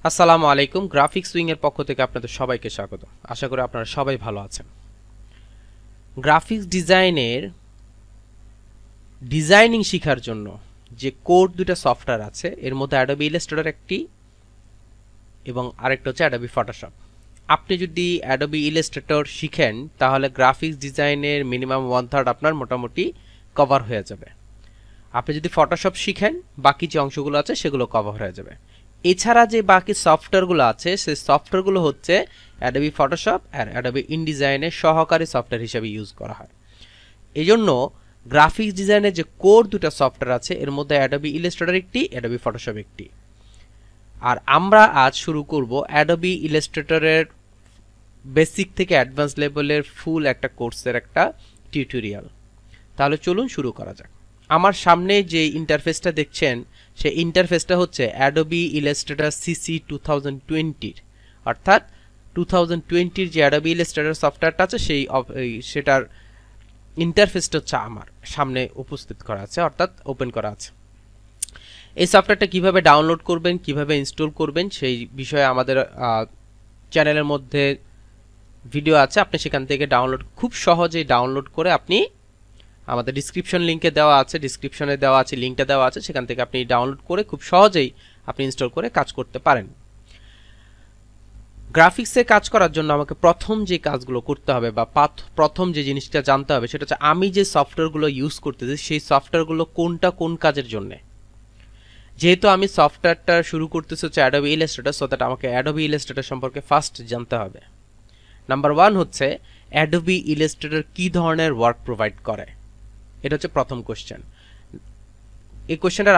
আসসালামু আলাইকুম। Graphics wing এর পক্ষ থেকে আপনাদের সবাইকে স্বাগত। আশা করি আপনারা সবাই ভালো আছেন। গ্রাফিক্স ডিজাইনের ডিজাইনিং শেখার জন্য যে কোর দুটো সফটওয়্যার আছে এর মধ্যে অ্যাডোবি ইলাস্ট্রেটর একটি এবং আরেকটা হচ্ছে অ্যাডোবি ফটোশপ। আপনি যদি অ্যাডোবি ইলাস্ট্রেটর শিখেন তাহলে গ্রাফিক্স ডিজাইনের মিনিমাম 1/3 আপনার মোটামুটি কভার হয়ে যাবে। আপনি যদি ফটোশপ শিখেন বাকি যে অংশগুলো আছে সেগুলো কভার হয়ে যাবে। এছাড়া যে বাকি সফটওয়্যারগুলো আছে সেই সফটওয়্যারগুলো হচ্ছে অ্যাডোবি ফটোশপ আর অ্যাডোবি ইনডিজাইনের সহকারী সফটওয়্যার হিসেবে ইউজ করা হয়। এজন্য গ্রাফিক্স ডিজাইনের যে কোর দুটো সফটওয়্যার আছে এর মধ্যে অ্যাডোবি ইলাস্ট্রেটর একটি, অ্যাডোবি ফটোশপ একটি। আর আমরা আজ শুরু করব অ্যাডোবি ইলাস্ট্রেটরের বেসিক থেকে অ্যাডভান্স লেভেলের ফুল একটা কোর্সের একটা টিউটোরিয়াল। তাহলে চলুন শুরু করা যাক। আমার সামনে যে ইন্টারফেসটা দেখছেন সেই ইন্টারফেসটা হচ্ছে অ্যাডোবি ইলাস্ট্রেটর সিসি 2020 অর্থাৎ 2020 যে অ্যাডোবি ইলাস্ট্রেটর সফটওয়্যারটা আছে সেটার ইন্টারফেসটা হচ্ছে আমার সামনে উপস্থিত করা আছে অর্থাৎ ওপেন করা আছে। এই সফটওয়্যারটা কিভাবে ডাউনলোড করবেন, কিভাবে ইনস্টল করবেন সেই বিষয়ে আমাদের চ্যানেলের মধ্যে ভিডিও আছে। আপনি সেখান থেকে খুব সহজেই ডাউনলোড করে আপনি আমাদের ডিসক্রিপশন লিংকে দেওয়া আছে, ডিসক্রিপশনে দেওয়া আছে, লিংকটা দেওয়া আছে, সেখান থেকে আপনি ডাউনলোড করে খুব সহজেই আপনি ইনস্টল করে কাজ করতে পারেন। গ্রাফিক্সে কাজ করার জন্য আমাকে প্রথম যে কাজগুলো করতে হবে বা প্রথম যে জিনিসটা জানতে হবে সেটা হচ্ছে আমি যে সফটওয়্যারগুলো ইউজ করতেছি সেই সফটওয়্যারগুলো কোনটা কোন কাজের জন্য। যেহেতু আমি সফটওয়্যারটা শুরু করতেছি হচ্ছে অ্যাডোবি ইলাস্ট্রেটর, সো দ্যাট আমাকে অ্যাডোবি ইলাস্ট্রেটর সম্পর্কে ফার্স্ট জানতে হবে। নাম্বার 1 হচ্ছে অ্যাডোবি ইলাস্ট্রেটর কি ধরনের ওয়ার্ক প্রোভাইড করে, এটা হচ্ছে প্রথম কোশ্চেন। এই কোশ্চেনটার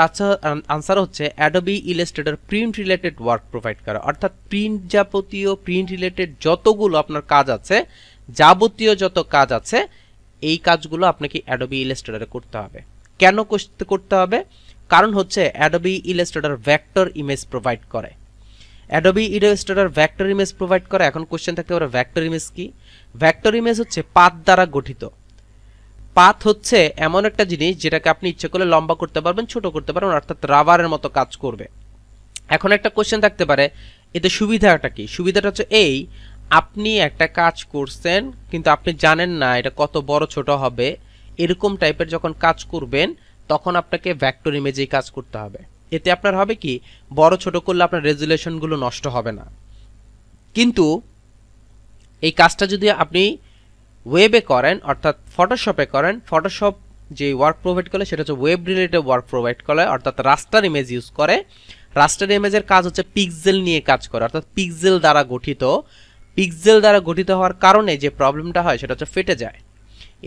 আনসার হচ্ছে Adobe Illustrator print related work provide করে, অর্থাৎ প্রিন্ট রিলেটেড যতগুলো আপনার কাজ আছে, যাবতীয় যত কাজ আছে এই কাজগুলো আপনাকে অ্যাডোবি ইলাস্ট্রেটরে করতে হবে। কেন করতে হবে? কারণ হচ্ছে Adobe Illustrator vector image provide করে। Adobe Illustrator vector image provide করে। এখন কোশ্চেন থাকতে পারে ভেক্টর ইমেজ কি? ভেক্টর ইমেজ হচ্ছে পাথ দ্বারা গঠিত। পাথ হচ্ছে এমন একটা জিনিস যেটাকে আপনি ইচ্ছে করলে লম্বা করতে পারবেন, ছোট করতে পারবেন, অর্থাৎ রাবারের মতো কাজ করবে। এখন একটা কোশ্চেন থাকতে পারে এতে সুবিধাটা কি? সুবিধাটা হচ্ছে এই, আপনি একটা কাজ করছেন কিন্তু আপনি জানেন না এটা কত বড় ছোট হবে, এরকম টাইপের যখন কাজ করবেন তখন আপনাকে ভেক্টর ইমেজেই কাজ করতে হবে। এতে আপনার হবে কি, বড় ছোট করলে আপনার রেজুলেশনগুলো নষ্ট হবে না। কিন্তু এই কাজটা যদি আপনি ওয়েবে করেন অর্থাৎ ফটোশপে করেন, ফটোশপ যে ওয়ার্ক প্রোভাইড করে সেটা হচ্ছে ওয়েব রিলেটেড ওয়ার্ক প্রোভাইড করে, অর্থাৎ রাস্টার ইমেজ ইউজ করে। রাস্টার ইমেজের কাজ হচ্ছে পিক্সেল নিয়ে কাজ করে, অর্থাৎ পিক্সেল দ্বারা গঠিত। পিক্সেল দ্বারা গঠিত হওয়ার কারণে যে প্রবলেমটা হয় সেটা হচ্ছে ফেটে যায়।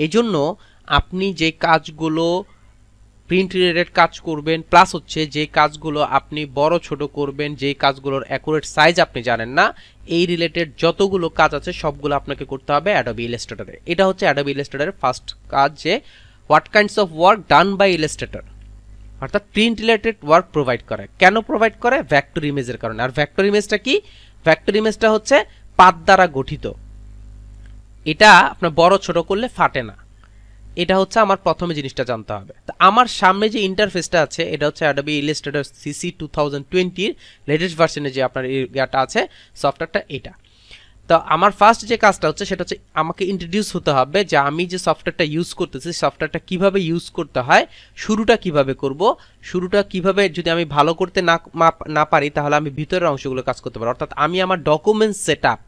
এই জন্য আপনি যে কাজগুলো প্রিন্ট রিলেটেড কাজ করবেন, প্লাস হচ্ছে যে কাজগুলো আপনি বড় ছোট করবেন, যে কাজগুলোর অ্যাকুরেট সাইজ আপনি জানেন না, এই রিলেটেড যতগুলো কাজ আছে সবগুলো আপনাকে করতে হবে অ্যাডোবি ইলাস্ট্রেটরে। এটা হচ্ছে অ্যাডোবি ইলাস্ট্রেটরের ফার্স্ট কাজ, যে what kinds of work done by illustrator, অর্থাৎ প্রিন্ট রিলেটেড ওয়ার্ক প্রোভাইড করে। কেন প্রোভাইড করে? ভেক্টর ইমেজের কারণে। আর ভেক্টর ইমেজটা কি? ভেক্টর ইমেজটা হচ্ছে পাথ দ্বারা গঠিত। এটা আপনার বড় ছোট করলে ফাটে না। এটা হচ্ছে আমার প্রথমে জিনিসটা জানতে হবে। তো আমার সামনে যে ইন্টারফেসটা আছে এটা হচ্ছে অ্যাডোবি ইলাস্ট্রেটর সিসি 2020 লেটেস্ট ভার্সনে যে আপনার ইয়াটা আছে সফটওয়্যারটা এটা। তো আমার ফার্স্ট যে কাজটা হচ্ছে সেটা হচ্ছে আমাকে ইন্ট্রোডিউস হতে হবে যে আমি যে সফটওয়্যারটা ইউজ করতেছি সফটওয়্যারটা কিভাবে ইউজ করতে হয়, শুরুটা কিভাবে করব, শুরুটা কিভাবে যদি আমি ভালো করতে না পারি তাহলে আমি ভিতরের অংশগুলো কাজ করতে পারি। অর্থাৎ আমি আমার ডকুমেন্ট সেটআপ,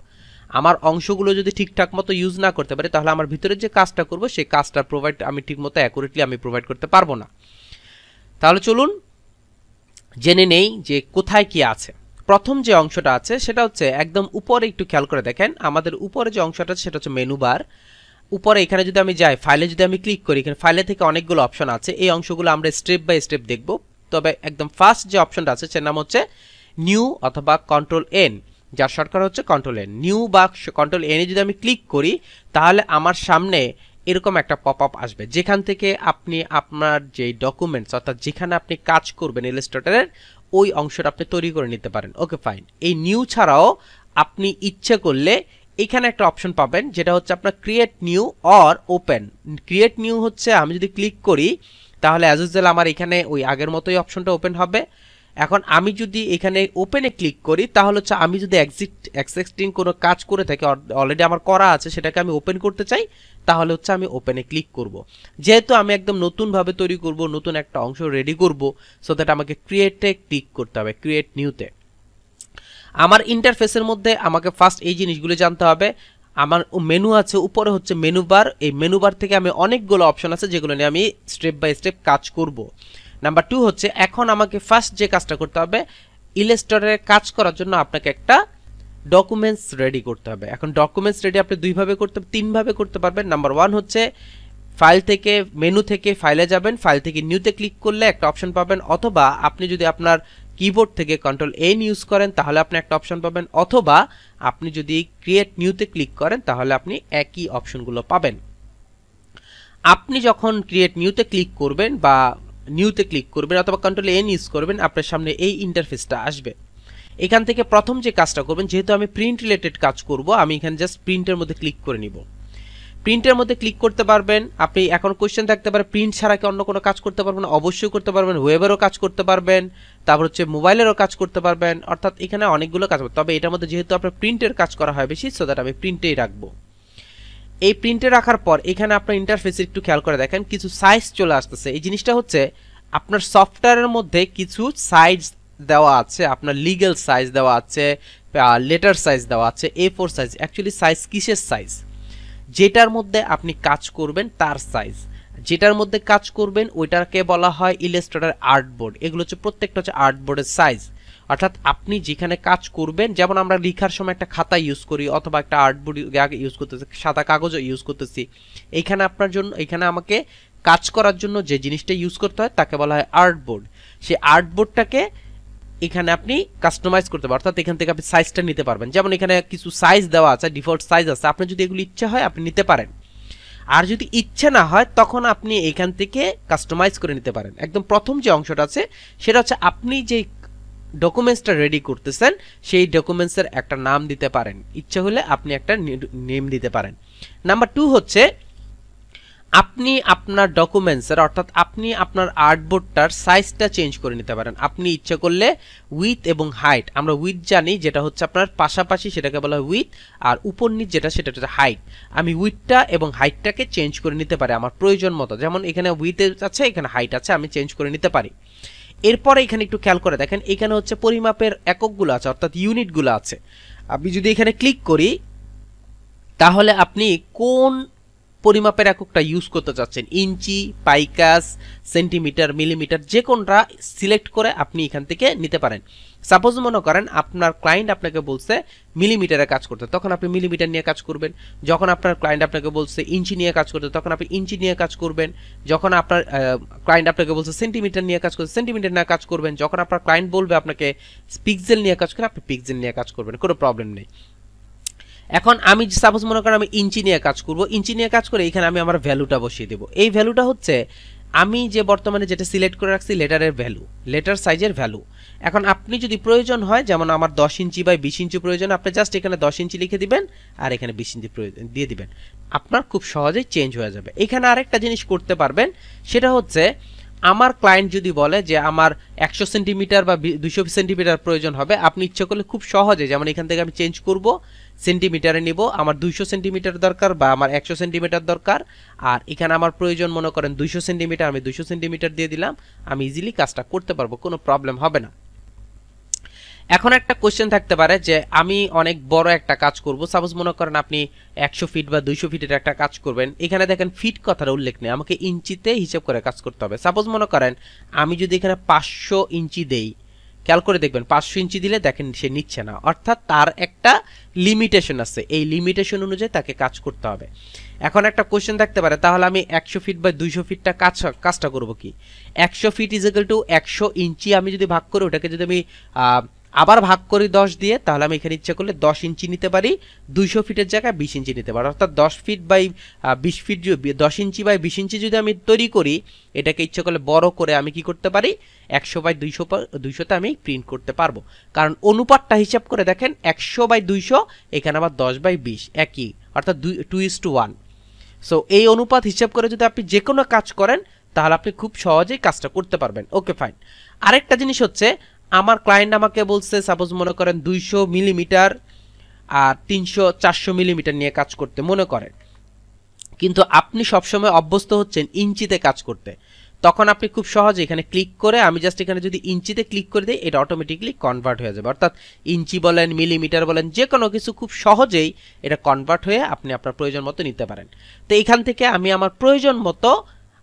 আমার অংশগুলো যদি ঠিকঠাক মতো ইউজ না করতে পারি তাহলে আমার ভিতরে যে কাজটা করব সেই কাজটা আমি ঠিকমতো অ্যাকুরেটলি আমি প্রোভাইড করতে পারবো না। তাহলে চলুন জেনে নেই যে কোথায় কি আছে। প্রথম যে অংশটা আছে সেটা হচ্ছে একদম উপরে, একটু খেয়াল করে দেখেন আমাদের উপরে যে অংশটা আছে সেটা হচ্ছে মেনু বার। উপরে এখানে যদি আমি যাই, ফাইলে যদি আমি ক্লিক করি, এখানে ফাইলে থেকে অনেকগুলো অপশন আছে। এই অংশগুলো আমরা স্টেপ বাই স্টেপ দেখব। তবে একদম ফার্স্ট যে অপশনটা আছে সেটার নাম হচ্ছে নিউ অথবা কন্ট্রোল এন, যার শর্টকাট হচ্ছে কন্ট্রোল এন। নিউ বা কন্ট্রোল এনে যদি আমি ক্লিক করি তাহলে আমার সামনে এরকম একটা পপ আপ আসবে, যেখান থেকে আপনি আপনার যে ডকুমেন্টস অর্থাৎ যেখানে আপনি কাজ করবেন ইলাস্ট্রেটরের ওই অংশটা আপনি তৈরি করে নিতে পারেন। Okay fine. এই নিউ ছাড়াও আপনি ইচ্ছে করলে এখানে একটা অপশন পাবেন যেটা হচ্ছে আপনার create new or open. Create new হচ্ছে আমি যদি ক্লিক করি তাহলে অ্যাজ ইউজুয়াল আমার এখানে ওই আগের মতোই অপশনটা ওপেন হবে, এখন আমি যদি এখানে ওপেনে ক্লিক করি তাহলে হচ্ছে আমি যদি এক্সিস্টিং কোনো কাজ করে থাকি, অলরেডি আমার করা আছে, সেটাকে আমি ওপেন করতে চাই, তাহলে হচ্ছে আমি ওপেনে ক্লিক করব। যেহেতু আমি একদম নতুনভাবে তৈরি করব, নতুন একটা অংশ রেডি করব, সো দ্যাট আমাকে ক্রিয়েটে ক্লিক করতে হবে, ক্রিয়েট নিউতে। আমার ইন্টারফেসের মধ্যে আমাকে ফার্স্ট এই জিনিসগুলো জানতে হবে। আমার মেনু আছে, উপরে হচ্ছে মেনু বার, এই মেনু বার থেকে আমি অনেকগুলো অপশন আছে যেগুলো নিয়ে আমি স্টেপ বাই স্টেপ কাজ করব। নাম্বার 2 হচ্ছে এখন আমাকে ফার্স্ট যে কাজটা করতে হবে, ইলাস্ট্রেটরে কাজ করার জন্য আপনাকে একটা ডকুমেন্টস রেডি করতে হবে। এখন ডকুমেন্টস রেডি আপনি তিনভাবে করতে পারবেন। নাম্বার 1 হচ্ছে ফাইল থেকে, মেনু থেকে ফাইলে যাবেন, ফাইল থেকে নিউতে ক্লিক করলে একটা অপশন পাবেন, অথবা আপনি যদি আপনার কিবোর্ড থেকে Ctrl+N ইউজ করেন তাহলে আপনি একটা অপশন পাবেন, অথবা আপনি যদি ক্রিয়েট নিউতে ক্লিক করেন তাহলে আপনি একই অপশনগুলো পাবেন। আপনি যখন ক্রিয়েট নিউতে ক্লিক করবেন বা নিউতে ক্লিক করবেন অথবা Ctrl+N ইউজ করবেন, আপনার সামনে এই ইন্টারফেসটা আসবে। এখান থেকে প্রথম যে কাজটা করবেন, যেহেতু আমি প্রিন্ট রিলেটেড কাজ করব, আমি এখানে জাস্ট প্রিন্টের মধ্যে ক্লিক করে নিব। প্রিন্টের মধ্যে ক্লিক করতে পারবেন। আপনি এখন কোশ্চেন থাকতে পারে প্রিন্ট ছাড়া কি অন্য কোনো কাজ করতে পারবেন? অবশ্যই করতে পারবেন। ওয়েবেরও কাজ করতে পারবেন, তারপর হচ্ছে মোবাইলেরও কাজ করতে পারবেন, অর্থাৎ এখানে অনেকগুলো কাজ হবে। তবে এটার মধ্যে যেহেতু আপনার প্রিন্টের কাজ করা হয় বেশি, সো দ্যাট আমি প্রিন্টেই রাখবো। এই প্রিন্টে রাখার পর এখানে আপনার ইন্টারফেসে একটু খেয়াল করে দেখেন কিছু সাইজ চলে আসতেছে। এই জিনিসটা হচ্ছে আপনার সফটওয়্যারের মধ্যে কিছু সাইজ দেওয়া আছে, আপনার লিগ্যাল সাইজ দেওয়া আছে, লেটার সাইজ দেওয়া আছে, A4 সাইজ। অ্যাকচুয়ালি সাইজ কিসের সাইজ? যেটার মধ্যে আপনি কাজ করবেন তার সাইজ, যেটার মধ্যে কাজ করবেন ওইটাকে বলা হয় ইলাস্ট্রেটর আর্টবোর্ড। এগুলো হচ্ছে প্রত্যেকটা হচ্ছে আর্টবোর্ডের সাইজ। অর্থাৎ আপনি যেখানে কাজ করবেন, যেমন আমরা লেখার সময় একটা খাতা ইউজ করি অথবা একটা আর্টবোর্ড ইউজ করতেছি, সাদা কাগজও ইউজ করতেছি, এইখানে আপনার জন্য, এখানে আমাকে কাজ করার জন্য যে জিনিসটা ইউজ করতে হয় তাকে বলা হয় আর্টবোর্ড। সেই আর্টবোর্ডটাকে এখানে আপনি কাস্টমাইজ করতে পারবেন, অর্থাৎ এখান থেকে আপনি সাইজটা নিতে পারবেন। যেমন এখানে কিছু সাইজ দেওয়া আছে, ডিফল্ট সাইজ আছে, আপনি যদি এগুলো ইচ্ছা হয় আপনি নিতে পারেন, আর যদি ইচ্ছে না হয় তখন আপনি এখান থেকে কাস্টমাইজ করে নিতে পারেন। একদম প্রথম যে অংশটা আছে সেটা হচ্ছে আপনি যে ডকুমেন্টসটা রেডি করতেছেন সেই ডকুমেন্টসের একটা নাম দিতে পারেন, ইচ্ছা হলে আপনি একটা নেম দিতে পারেন। নাম্বার 2 হচ্ছে আপনি আপনার ডকুমেন্টসের, অর্থাৎ আপনি আপনার আর্টবোর্ডটার সাইজটা চেঞ্জ করে নিতে পারেন। আপনি ইচ্ছা করলে উইথ এবং হাইট, আমরা উইথ জানি যেটা হচ্ছে আপনার পাশাপাশি, সেটাকে বলা হয় উইথ, আর উপর নিচ যেটা সেটা হচ্ছে হাইট। আমি উইথটা এবং হাইটটাকে চেঞ্জ করে নিতে পারি আমার প্রয়োজন মতো। যেমন এখানে উইথ আছে, এখানে হাইট আছে, আমি চেঞ্জ করে নিতে পারি। এরপরে এখানে একটু খেয়াল করে দেখেন, এখানে হচ্ছে পরিমাপের এককগুলো আছে, অর্থাৎ ইউনিটগুলো আছে। আমি যদি এখানে ক্লিক করি তাহলে আপনি কোন পরিমাপের এককটা ইউজ করতে চাচ্ছেন, ইঞ্চি, পাইকাস, সেন্টিমিটার, মিলিমিটার, যে কোনটা সিলেক্ট করে আপনি এখান থেকে নিতে পারেন। সাপোজ মনে করেন আপনার ক্লায়েন্ট আপনাকে বলছে মিলিমিটারে কাজ করতে, তখন আপনি মিলিমিটার নিয়ে কাজ করবেন। যখন আপনার ক্লায়েন্ট আপনাকে বলছে ইঞ্চি নিয়ে কাজ করতে, তখন আপনি ইঞ্চি নিয়ে কাজ করবেন। যখন আপনার ক্লায়েন্ট আপনাকে বলছে সেন্টিমিটার নিয়ে কাজ করতে, সেন্টিমিটার নিয়ে কাজ করবেন। যখন আপনার ক্লায়েন্ট বলবে আপনাকে পিক্সেল নিয়ে কাজ করে, আপনি পিক্সেল নিয়ে কাজ করবেন, কোনো প্রবলেম নেই। এখন আমি সাপোজ মনে করেন আমি ইঞ্চি নিয়ে কাজ করব, ইঞ্চি নিয়ে কাজ করে এখানে আমি আমার ভ্যালুটা বসিয়ে দেব। এই ভ্যালুটা হচ্ছে আমি যে বর্তমানে যেটা সিলেক্ট করে রাখছি লেটারের ভ্যালু, লেটার সাইজের ভ্যালু। এখন আপনি যদি প্রয়োজন হয়, যেমন আমার 10 ইঞ্চি বাই 20 ইঞ্চি প্রয়োজন, আপনি জাস্ট এখানে 10 ইঞ্চি লিখে দিবেন আর এখানে 20 ইঞ্চি প্রয়োজন দিয়ে দিবেন, আপনার খুব সহজেই চেঞ্জ হয়ে যাবে। এখানে আরেকটা জিনিস করতে পারবেন, সেটা হচ্ছে আমার ক্লায়েন্ট যদি বলে যে আমার 100 সেন্টিমিটার বা 200 সেন্টিমিটার প্রয়োজন হবে, আপনি ইচ্ছা করলে খুব সহজে, যেমন এখান থেকে আমি চেঞ্জ করব, সেন্টিমিটারে নিব, আমার 200 সেন্টিমিটার দরকার বা আমার 100 সেন্টিমিটার দরকার, আর এখানে আমার প্রয়োজন মনে করেন 200 সেন্টিমিটার, আমি 200 সেন্টিমিটার দিয়ে দিলাম, আমি ইজিলি কাজটা করতে পারবো, কোনো প্রবলেম হবে না। এখন একটা কোশ্চেন থাকতে পারে যে আমি অনেক বড় একটা কাজ করব, সাপোজ মনে করেন আপনি 100 ফিট বা 200 ফিটের একটা কাজ করবেন, এখানে দেখেন ফিট কথাটা উল্লেখ নেই, আমাকে ইঞ্চিতে হিসাব করে কাজ করতে হবে। সাপোজ মনে করেন আমি যদি এখানে 500 ইঞ্চি দেই, খেয়াল করে দেখবেন 500 ইঞ্চি দিলে দেখেন সে নিচ্ছে না, অর্থাৎ তার একটা লিমিটেশন আছে, এই লিমিটেশন অনুযায়ী তাকে কাজ করতে হবে। এখন একটা কোশ্চেন থাকতে পারে, তাহলে আমি 100 ফিট বা 200 ফিটটা কাজটা করব কি? 100 ফিট ইজ ইকুয়াল টু 100 ইঞ্চি আমি যদি ভাগ করি, ওটাকে যদি আমি আবার ভাগ করি 10 দিয়ে, তাহলে আমি এখানে ইচ্ছা করলে 10 ইঞ্চি নিতে পারি, 200 ফিটের জায়গায় 20 ইঞ্চি নিতে পারি, অর্থাৎ 10 feet by 20 feet, 10 inch by 20 inch যদি আমি তৈরি করি, এটাকে ইচ্ছা করলে বড় করে আমি কি করতে পারি, 100 বাই 200তে আমি প্রিন্ট করতে পারবো। কারণ অনুপাতটা হিসাব করে দেখেন 100 বাই 200, এখানে আবার 10 বাই 20 একই, অর্থাৎ 2:1। সো এই অনুপাত হিসাব করে যদি আপনি যে কোনো কাজ করেন তাহলে আপনি খুব সহজেই কাজটা করতে পারবেন। Okay fine. আরেকটা জিনিস হচ্ছে আমার ক্লায়েন্ট আমাকে বলছে সাপোজ মনে করেন 200 মিলিমিটার আর 300-400 মিলিমিটার নিয়ে কাজ করতে মনে করেন, কিন্তু আপনি সবসময় অভ্যস্ত হচ্ছেন ইঞ্চিতে কাজ করতে, তখন আপনি খুব সহজে এখানে ক্লিক করে, আমি জাস্ট এখানে যদি ইঞ্চিতে ক্লিক করে দিই এটা অটোমেটিকলি কনভার্ট হয়ে যাবে, অর্থাৎ ইঞ্চি বলেন মিলিমিটার বলেন যে কোনো কিছু খুব সহজেই এটা কনভার্ট হয়ে আপনি আপনার প্রয়োজন মতো নিতে পারেন। তো এখান থেকে আমি আমার প্রয়োজন মতো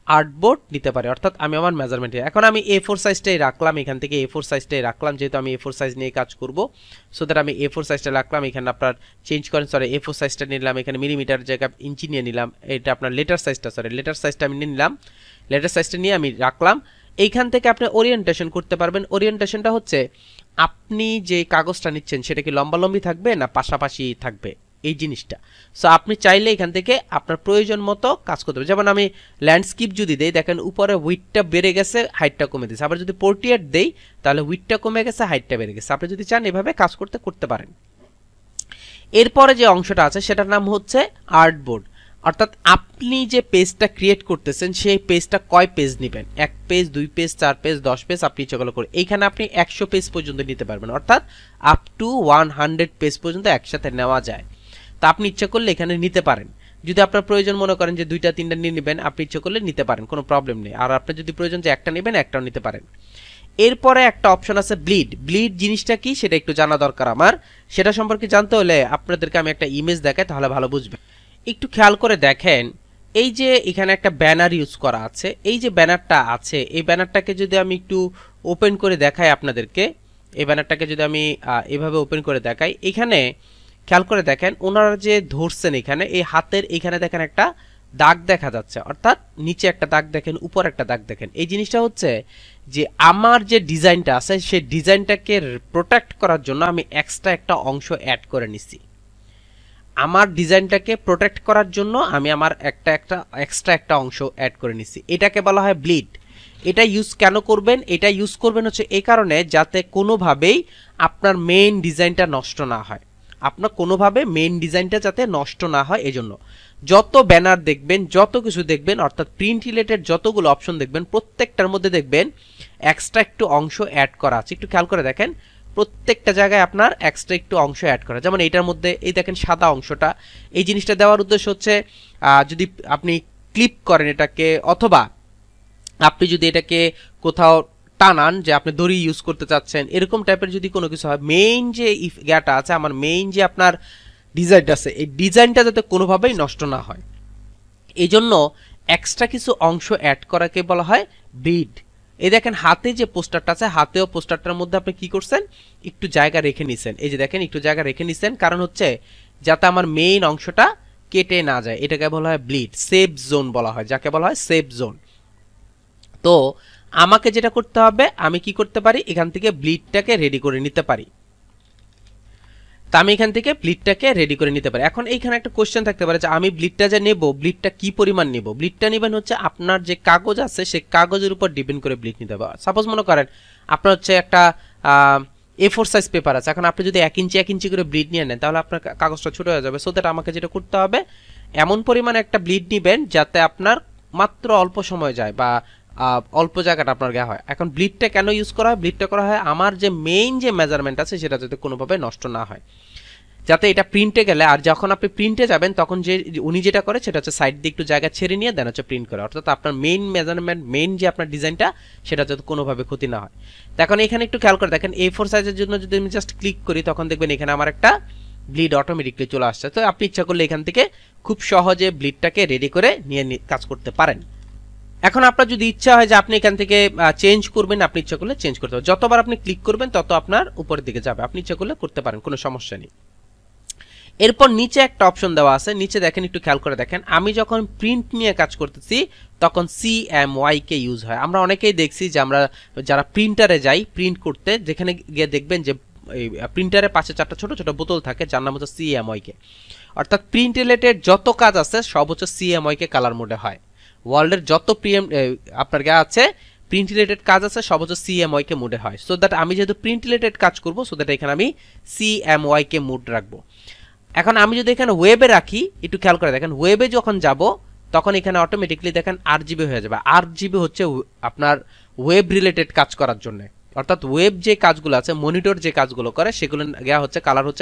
আর্টবোর্ড নিতে পারি, অর্থাৎ আমি আমার মেজারমেন্টে এখন আমি A4 সাইজটাই রাখলাম, এখান থেকে A4 সাইজটাই রাখলাম, যেহেতু আমি A4 সাইজ নিয়ে কাজ করব, সো দ্যাট আমি A4 সাইজটা রাখলাম। এখানে আপনার চেঞ্জ করেন, সরি A4 সাইজটা নিলাম, এখানে মিলিমিটার জায়গায় ইঞ্চি নিয়ে নিলাম, এটা আপনার লেটার সাইজটা, সরি লেটার সাইজটা আমি নিয়ে নিলাম, লেটার সাইজটা নিয়ে আমি রাখলাম। এইখান থেকে আপনি ওরিয়েন্টেশন করতে পারবেন। ওরিয়েন্টেশনটা হচ্ছে আপনি যে কাগজটা নিচ্ছেন সেটা কি লম্বালম্বি থাকবে না পাশাপাশি থাকবে, এই জিনিসটা। সো আপনি চাইলে এখান থেকে আপনার প্রয়োজন মতো কাজ করতে পারবেন। যেমন আমি ল্যান্ডস্কেপ যদি দেই, দেখেন উপরে উইডথটা বেড়ে গেছে, হাইটটা কমে দিয়েছে। আবার যদি পোর্ট্রেট দেই তাহলে উইডথটা কমে গেছে, হাইটটা বেড়ে গেছে। আপনি যদি চান এভাবে কাজ করতে পারেন। এরপরে যে অংশটা আছে সেটার নাম হচ্ছে আর্টবোর্ড, অর্থাৎ আপনি যে পেজটা ক্রিয়েট করতেছেন সেই পেজটা কয় পেজ নেবেন, 1 পেজ 2 পেজ 4 পেজ 10 পেজ, আপনি ইচ্ছাগুলো করে এইখানে আপনি 100 পেজ পর্যন্ত নিতে পারবেন, অর্থাৎ আপ টু 100 পেজ পর্যন্ত একসাথে নেওয়া যায়। তা আপনি ইচ্ছা করলে এখানে নিতে পারেন। যদি আপনার প্রয়োজন মনে করেন যে 2টা 3টা নিয়ে নেবেন, আপনি ইচ্ছা করলে নিতে পারেন, কোনো প্রবলেম নেই। আর আপনার যদি প্রয়োজন যে একটা নেবেন, একটাও নিতে পারেন। এরপরে একটা অপশন আছে ব্লিড। ব্লিড জিনিসটা কি সেটা একটু জানা দরকার আমার। সেটা সম্পর্কে জানতে হলে আপনাদেরকে আমি একটা ইমেজ দেখাই, তাহলে ভালো বুঝবেন। একটু খেয়াল করে দেখেন, এই যে এখানে একটা ব্যানার ইউজ করা আছে, এই যে ব্যানারটা আছে, এই ব্যানারটাকে যদি আমি একটু ওপেন করে দেখাই আপনাদেরকে, এই ব্যানারটাকে যদি আমি এভাবে ওপেন করে দেখাই, এখানে খেয়াল করে দেখেন ওনারা যে ধরছেন এখানে এই হাতের এখানে দেখেন একটা দাগ দেখা যাচ্ছে, অর্থাৎ নিচে একটা দাগ দেখেন, উপর একটা দাগ দেখেন। এই জিনিসটা হচ্ছে যে আমার যে ডিজাইনটা আছে সেই ডিজাইনটাকে প্রোটেক্ট করার জন্য আমি এক্সট্রা একটা অংশ অ্যাড করে নিছি। আমার ডিজাইনটাকে প্রোটেক্ট করার জন্য আমি আমার এক্সট্রা একটা অংশ অ্যাড করে নিছি, এটাকে বলা হয় ব্লিড। এটা ইউজ কেন করবেন? এটা ইউজ করবেন হচ্ছে এই কারণে যাতে কোনোভাবেই আপনার মেইন ডিজাইনটা নষ্ট না হয়, আপনার কোনোভাবে মেইন ডিজাইনটা যাতে নষ্ট না হয়। এজন্য যত ব্যানার দেখবেন, যত কিছু দেখবেন, অর্থাৎ প্রিন্ট রিলেটেড যতগুলো অপশন দেখবেন, প্রত্যেকটার মধ্যে দেখবেন এক্সট্রা একটু অংশ অ্যাড করা আছে। একটু খেয়াল করে দেখেন, প্রত্যেকটা জায়গায় আপনার এক্সট্রা একটু অংশ অ্যাড করা। যেমন এইটার মধ্যে এই দেখেন সাদা অংশটা, এই জিনিসটা দেওয়ার উদ্দেশ্য হচ্ছে যদি আপনি ক্লিপ করেন এটাকে, অথবা আপনি যদি এটাকে কোথাও টানান, যে আপনি দড়ি ইউজ করতে চাচ্ছেন, এরকম টাইপের যদি কোনো কিছু হয়, মেইন যে ইফটা আছে, আমার মেইন যে আপনার ডিজাইনটা আছে, এই ডিজাইনটা যাতে কোনোভাবেই নষ্ট না হয়, এই জন্য এক্সট্রা কিছু অংশ অ্যাড করাকে বলা হয় ব্লিড। এই দেখেন হাতে যে পোস্টারটা আছে, হাতেও পোস্টারটার মধ্যে আপনি কি করছেন, একটু জায়গা রেখে নিছেন। এই যে দেখেন একটু জায়গা রেখে নিছেন, কারণ হচ্ছে যাতে আমার মেইন অংশটা কেটে না যায়, এটাকে বলা হয় ব্লিড। সেফ জোন বলা হয়, যাকে বলা হয় সেফ জোন। তো আমাকে যেটা করতে হবে, আমি কি করতে পারি, এখান থেকে ব্লিডটাকে রেডি করে নিতে পারি। তা আমি এখান থেকে ব্লিডটাকে রেডি করে নিতে পারি। এখন এইখানে একটা কোশ্চেন থাকতে পারে যে আমি ব্লিডটা যে নেব, ব্লিডটা কি পরিমাণ নেব? ব্লিডটা নেবেন হচ্ছে আপনার যে কাগজ আছে সেই কাগজের উপর ডিপেন্ড করে ব্লিড নিতে হবে। সাপোজ মনে করেন আপনার হচ্ছে একটা A4 সাইজ পেপার আছে, এখন আপনি যদি 1 ইঞ্চি করে ব্লিড নিয়ে নেন তাহলে আপনার কাগজটা ছোট হয়ে যাবে। সো দ্যাট আমাকে যেটা করতে হবে, এমন পরিমাণে একটা ব্লিড নেবেন যাতে আপনার মাত্র অল্প সময় যায় বা অল্প জায়গাটা আপনার গায়ে হয়। এখন ব্লিডটা কেন ইউজ করা হয়? ব্লিডটা করা হয় আমার যে মেইন যে মেজারমেন্ট আছে সেটা যাতে কোনোভাবে নষ্ট না হয়, যাতে এটা প্রিন্টে গেলে, আর যখন আপনি প্রিন্টে যাবেন তখন যে উনি যেটা করে সেটা হচ্ছে সাইড দিয়ে একটু জায়গা ছেড়ে নিয়ে দেন হচ্ছে প্রিন্ট করে, অর্থাৎ আপনার মেইন মেজারমেন্ট, মেইন যে আপনার ডিজাইনটা সেটা যাতে কোনোভাবে ক্ষতি না হয়। তো এখন এখানে একটু খেয়াল করে দেখেন, A4 সাইজের জন্য যদি আমি জাস্ট ক্লিক করি তখন দেখবেন এখানে আমার একটা ব্লিড অটোমেটিকলি চলে আসছে। তো আপনি ইচ্ছা করলে এখান থেকে খুব সহজে ব্লিডটাকে রেডি করে নিয়ে কাজ করতে পারেন। এখন আপনার যদি ইচ্ছা হয় যে আপনি এখান থেকে চেঞ্জ করবেন, আপনি ইচ্ছা করলে চেঞ্জ করতে পারেন। যতবার আপনি ক্লিক করবেন তত আপনার উপরের দিকে যাবে, আপনি ইচ্ছা করলে করতে পারেন, কোনো সমস্যা নেই। এরপর নিচে একটা অপশন দেওয়া আছে, নিচে দেখেন একটু খেয়াল করে দেখেন, আমি যখন প্রিন্ট নিয়ে কাজ করতেছি তখন CMY কে ইউজ হয়। আমরা অনেকেই দেখছি যে আমরা যারা প্রিন্টারে যাই প্রিন্ট করতে, যেখানে গিয়ে দেখবেন যে প্রিন্টারের পাশে 4টা ছোট ছোট বোতল থাকে যার নাম হচ্ছে CMY কে, অর্থাৎ প্রিন্ট রিলেটেড যত কাজ আছে সব হচ্ছে CMY কে কালার মোডে হয়। ওয়ার্ল্ডের যত আপনার গা আছে প্রিন্ট রিলেটেড কাজ আছে সব হচ্ছে CMY কে মোডে হয়। সো দ্যাট আমি যেহেতু প্রিন্ট রিলেটেড কাজ করব, সো দ্যাট এখানে আমি CMY কে মোড রাখবো। এখন আমি যদি এখানে ওয়েবে রাখি, একটু খেয়াল করে দেখেন, ওয়েবে যখন যাব তখন এখানে অটোমেটিকলি দেখেন RGB হয়ে যাবে। RGB হচ্ছে আপনার ওয়েব রিলেটেড কাজ করার জন্য, অর্থাৎ ওয়েব যে কাজগুলো আছে, মনিটর যে কাজগুলো করে সেগুলো দেওয়া হচ্ছে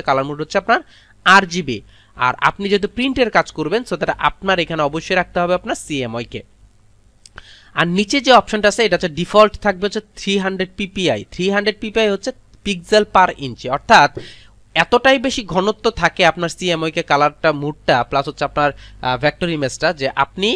কালার মোড হচ্ছে আপনার আরজিবি। আর আপনি যেহেতু প্রিন্টের কাজ করবেন সো দ্যাট আপনার এখানে অবশ্যই রাখতে হবে আপনার সিএমওয়াই কে। আর নিচে যে অপশনটা আছে এটা হচ্ছে ডিফল্ট থাকবে হচ্ছে 300 পিপিআই। 300 পিপিআই হচ্ছে পিক্সেল পার ইঞ্চি, অর্থাৎ এতটাই বেশি ঘনত্ব থাকে আপনার সিএমওয়াই কে কালারটা মুডটা প্লাস হচ্ছে আপনার ভেক্টর ইমেজটা যে আপনি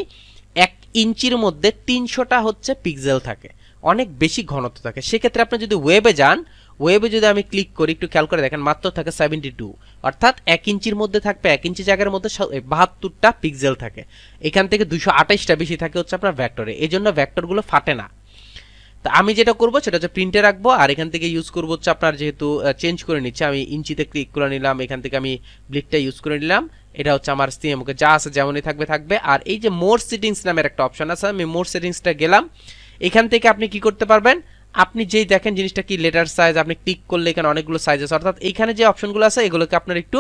1 ইঞ্চির মধ্যে 300টা হচ্ছে পিক্সেল থাকে, অনেক বেশি ঘনত্ব থাকে। সেক্ষেত্রে আপনি যদি ওয়েবে যান, ওয়েবে যদি আমি ক্লিক করি একটু খেয়াল করে দেখেন মাত্র থাকে 72, অর্থাৎ 1 ইঞ্চির মধ্যে থাকবে 1 ইঞ্চি জায়গার মধ্যে 72টা পিক্সেল থাকে। এখান থেকে 228টা বেশি থাকে হচ্ছে আপনার ভেক্টরে, এই জন্য ভেক্টরগুলো ফাটে না। তো আমি যেটা করব সেটা হচ্ছে প্রিন্টে রাখবো আর এখান থেকে ইউজ করবো হচ্ছে আপনার যেহেতু চেঞ্জ করে নিচ্ছে আমি ইঞ্চিতে ক্লিক করে নিলাম, এখান থেকে আমি ব্লিডটা ইউজ করে নিলাম। এটা হচ্ছে আমার সিএমওকে যা আছে যেমনই থাকবে। আর এই যে মোর সেটিংস নামের একটা অপশন আছে, আমি মোর সেটিংসটা গেলাম। এখান থেকে আপনি কি করতে পারবেন, আপনি যেই দেখেন জিনিসটা কি লেটার সাইজ, আপনি ক্লিক করলে এখানে অনেকগুলো সাইজ আছে, অর্থাৎ এইখানে যে অপশনগুলো আছে এগুলোকে আপনার একটু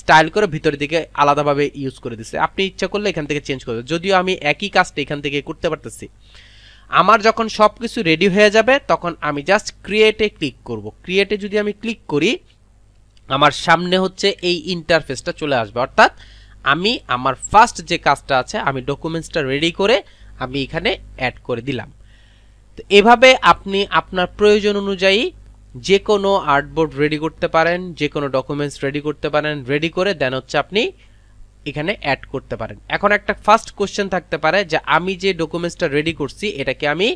স্টাইল করে ভিতরের দিকে আলাদাভাবে ইউজ করে দিচ্ছে। আপনি ইচ্ছা করলে এখান থেকে চেঞ্জ করবে, যদিও আমি একই কাজটা এখান থেকে করতে পারতেছি। আমার যখন সব কিছু রেডি হয়ে যাবে তখন আমি জাস্ট ক্রিয়েটে ক্লিক করব। ক্রিয়েটে যদি আমি ক্লিক করি আমার সামনে হচ্ছে এই ইন্টারফেসটা চলে আসবে, অর্থাৎ আমি আমার ফার্স্ট যে কাজটা আছে আমি ডকুমেন্টসটা রেডি করে আমি এখানে অ্যাড করে দিলাম। তো এভাবে আপনি আপনার প্রয়োজন অনুযায়ী যে কোনো আর্টবোর্ড রেডি করতে পারেন, যে কোনো ডকুমেন্টস রেডি করতে পারেন, রেডি করে দেন হচ্ছে আপনি এখানে অ্যাড করতে পারেন। এখন একটা ফার্স্ট কোশ্চেন থাকতে পারে যে আমি যে ডকুমেন্টসটা রেডি করছি এটাকে আমি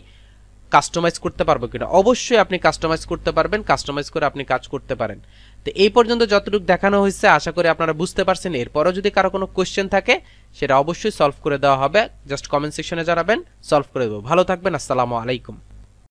কাস্টমাইজ করতে পারবো কিনা। অবশ্যই আপনি কাস্টমাইজ করতে পারবেন, কাস্টমাইজ করে আপনি কাজ করতে পারেন। তো এই পর্যন্ত যতটুকু দেখানো হয়েছে আশা করি আপনারা বুঝতে পারছেন। এরপরও যদি কারো কোনো কোশ্চেন থাকে সেটা অবশ্যই সলভ করে দেওয়া হবে, জাস্ট কমেন্ট সেকশনে জানাবেন, সলভ করে দেবো। ভালো থাকবেন, আসসালামু আলাইকুম।